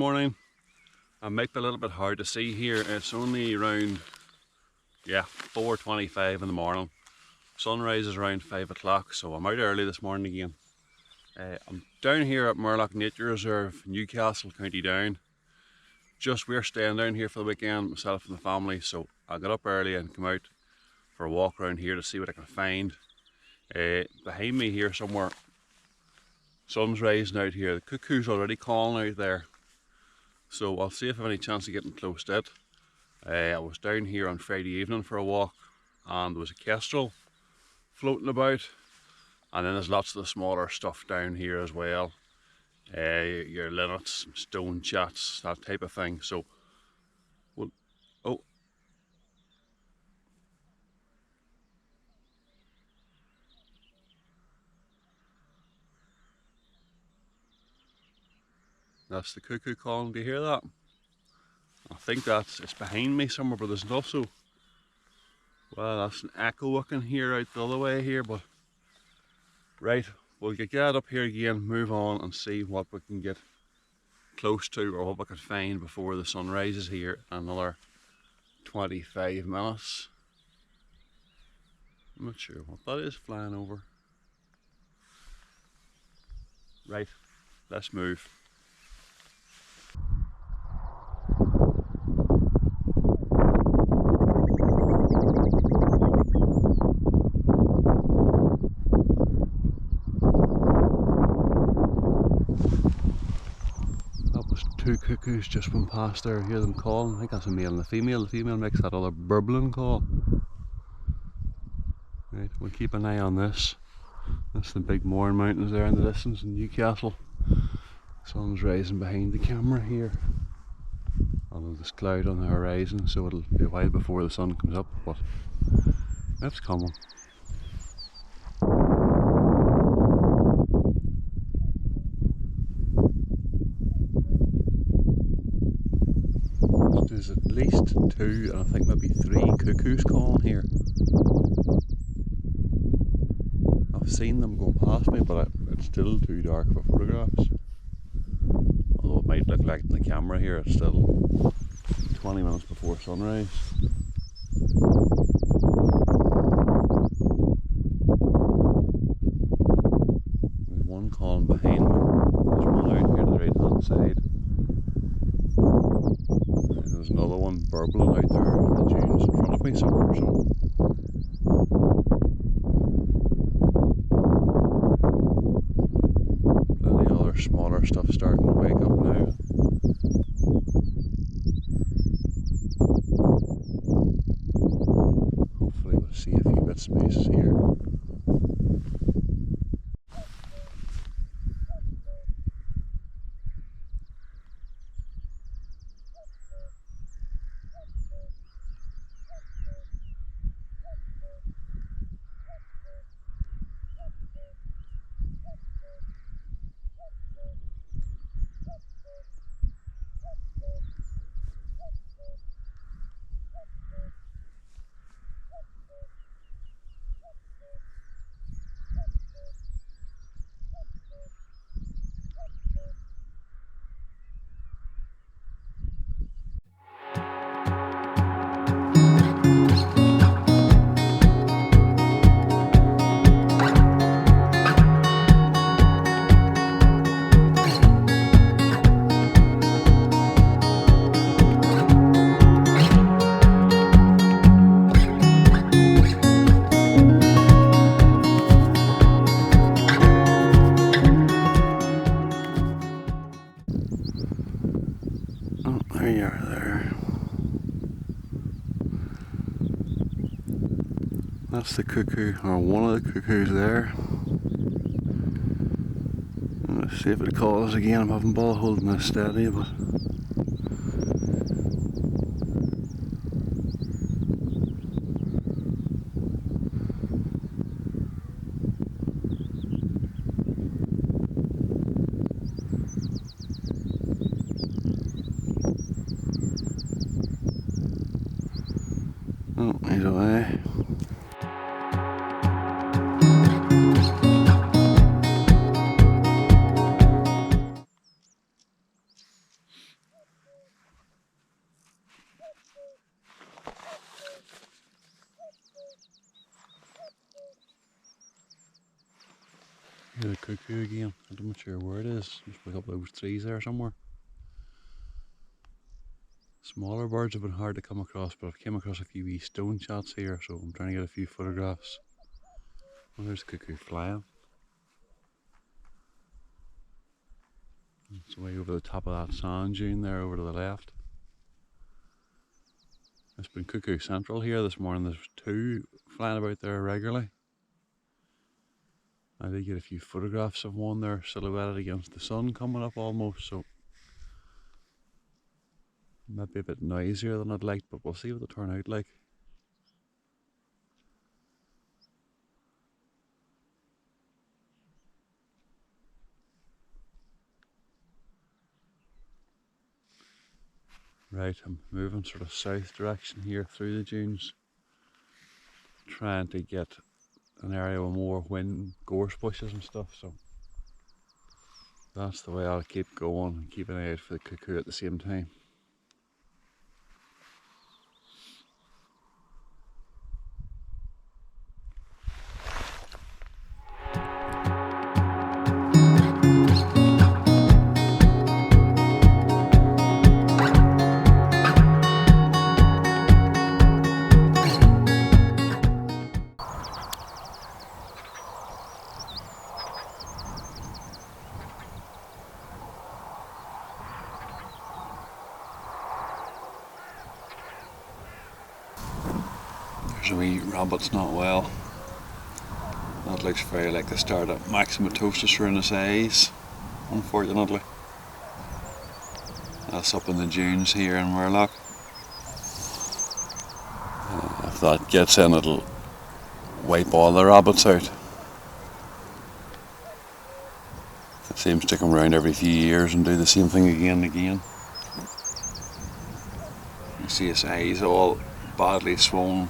morning. It might be a little bit hard to see here. It's only around 4:25 in the morning. Sunrise is around 5 o'clock, so I'm out early this morning again. I'm down here at Murlough Nature Reserve, Newcastle, County Down. We're staying down here for the weekend, myself and the family, so I got up early and come out for a walk around here to see what I can find. Behind me here somewhere, sun's rising out here. The cuckoo's already calling out there, so I'll see if I have any chance of getting close to it. I was down here on Friday evening for a walk, and there was a kestrel floating about, and then there's lots of the smaller stuff down here as well. Your linnets, stone chats, that type of thing. So, that's the cuckoo calling. Do you hear that? I think it's behind me somewhere, but there's also, well, that's an echo I can hear out the other way here, but right, we'll get up here again, move on and see what we can get close to or what we can find before the sun rises here in another 25 minutes. I'm not sure what that is flying over. Right, let's move. Two cuckoos just went past there. I hear them calling. I think that's a male and a female. The female makes that other burbling call. Right, we'll keep an eye on this. That's the big Mourne Mountains there in the distance in Newcastle. Sun's rising behind the camera here. Although there's cloud on the horizon, so it'll be a while before the sun comes up, but it's coming. There's at least two, and I think maybe three cuckoos calling here. I've seen them go past me, but it's still too dark for photographs. Although it might look like in the camera here, it's still 20 minutes before sunrise. There's one calling behind me. There's one out here to the right hand side. There's another one burbling out there in the dunes in front of me somewhere. Plenty of other smaller stuff starting to wake up now. Hopefully we'll see a few bits and pieces here. There you are there. That's the cuckoo, or one of the cuckoos there. Let's see if it calls again. I'm having ball holding this steady, but oh, he's away. Here's a cuckoo again. I'm not sure where it is. Just pick up those trees there somewhere. Smaller birds have been hard to come across, but I've came across a few wee stone shots here, so I'm trying to get a few photographs. Oh, there's a cuckoo flying. It's way over the top of that sand dune there over to the left. It's been cuckoo central here this morning. There's two flying about there regularly. I did get a few photographs of one there silhouetted against the sun coming up almost, so might be a bit noisier than I'd like, but we'll see what they turn out like. Right, I'm moving sort of south direction here through the dunes, trying to get an area with more wind, gorse bushes and stuff, so that's the way I'll keep going and keep an eye out for the cuckoo at the same time. There's a wee rabbit's not well. That looks very like the start of maximatosis around his eyes, unfortunately. That's up in the dunes here in Murlough. If that gets in, it'll wipe all the rabbits out. It seems to come around every few years and do the same thing again and again. You see his eyes all badly swollen.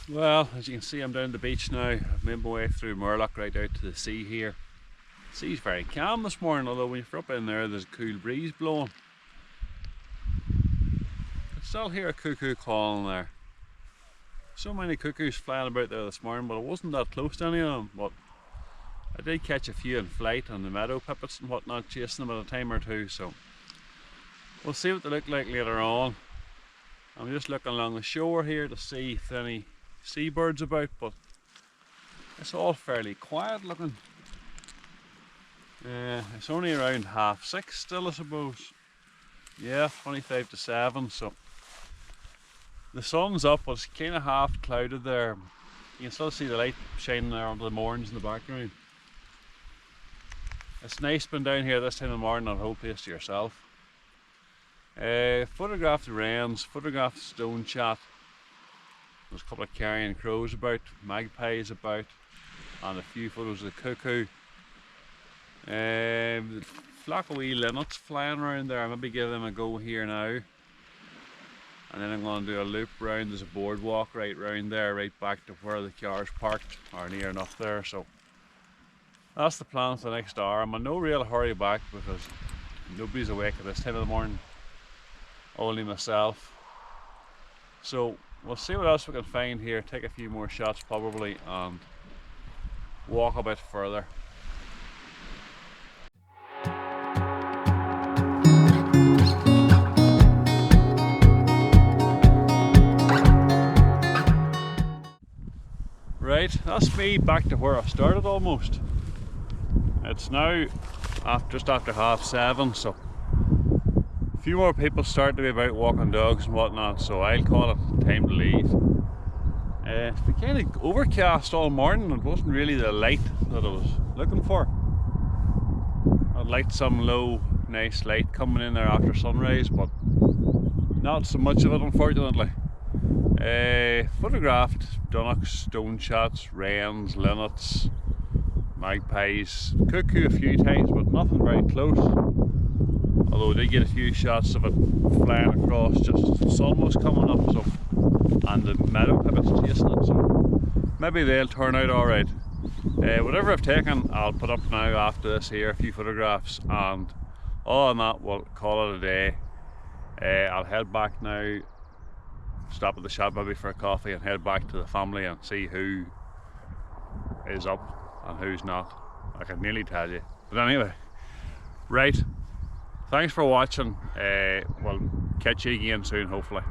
Well, as you can see, I'm down the beach now. I've made my way through Murlough right out to the sea here. The sea's very calm this morning, although when you're up in there's a cool breeze blowing. I still hear a cuckoo calling there. So many cuckoos flying about there this morning, but I wasn't that close to any of them. But I did catch a few in flight on the meadow pipits and whatnot, chasing them at a time or two, so we'll see what they look like later on. I'm just looking along the shore here to see if there are any seabirds about, but it's all fairly quiet looking. It's only around 6:30 still, I suppose. Yeah, 25 to 7, so the sun's up, but it's kind of half clouded there. You can still see the light shining there onto the moorings in the background. It's nice being down here this time of the morning on the whole place to yourself. Photographed the wrens, photographed the stone chat. There's a couple of carrion crows about, magpies about, and a few photos of the cuckoo. The flock of wee linnets flying around there. I'll maybe give them a go here now. And then I'm going to do a loop round. There's a boardwalk right round there, right back to where the car's parked, or near enough there. So that's the plan for the next hour. I'm in no real hurry back because nobody's awake at this time of the morning, only myself. So we'll see what else we can find here, take a few more shots probably, and walk a bit further. Right, that's me back to where I started almost. It's now just after 7:30, so a few more people start to be about walking dogs and whatnot, so I'll call it time to leave. It's been kind of overcast all morning. It wasn't really the light that I was looking for. I'd like some low, nice light coming in there after sunrise, but not so much of it, unfortunately. Photographed dunnocks, stone chats, wrens, linnets, magpies, cuckoo a few times, but nothing very close. Although I did get a few shots of it flying across just as the sun was coming up, so, and the meadow pipits chasing it, so maybe they'll turn out alright. Whatever I've taken, I'll put up now after this here, a few photographs, and other than that, we'll call it a day. I'll head back now, stop at the shop maybe for a coffee, and head back to the family and see who is up and who's not. I can nearly tell you. But anyway, right, thanks for watching. We'll catch you again soon, hopefully.